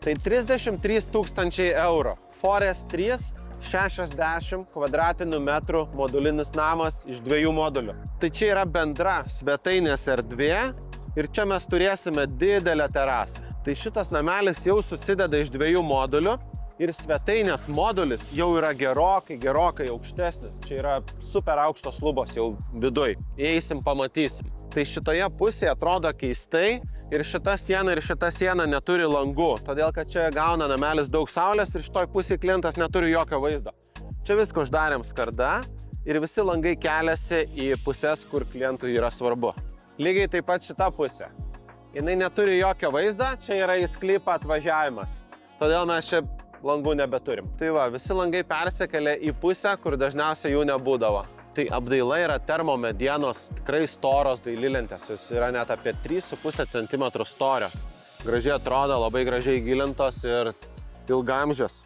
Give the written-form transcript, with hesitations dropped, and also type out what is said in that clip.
Tai 33 000 eurų. Forest 3, 60 kvadratinių metrų modulinis namas iš 2 modulių. Tai čia yra bendra svetainės erdvė ir čia mes turėsime didelę terasą. Tai šitas namelis jau susideda iš 2 modulių ir svetainės modulis jau yra gerokai aukštesnis. Čia yra super aukštos lubos jau viduj. Įeisim, pamatysim. Tai šitoje pusėje atrodo keistai ir šita siena neturi langų, todėl kad čia gauna namelis daug saulės ir šitoj pusėje klientas neturi jokio vaizdo. Čia viską uždarėm skarda ir visi langai keliasi į pusės, kur klientui yra svarbu. Lygiai taip pat šita pusė. Jinai neturi jokio vaizdo, čia yra į sklypą atvažiavimas. Todėl mes čia langų nebeturim. Tai va, visi langai persikelia į pusę, kur dažniausiai jų nebūdavo. Tai apdaila yra termomedienos, tikrai storos dailylentės, jos yra net apie 3,5 cm storio. Gražiai atrodo, labai gražiai gilintos ir ilgaamžės.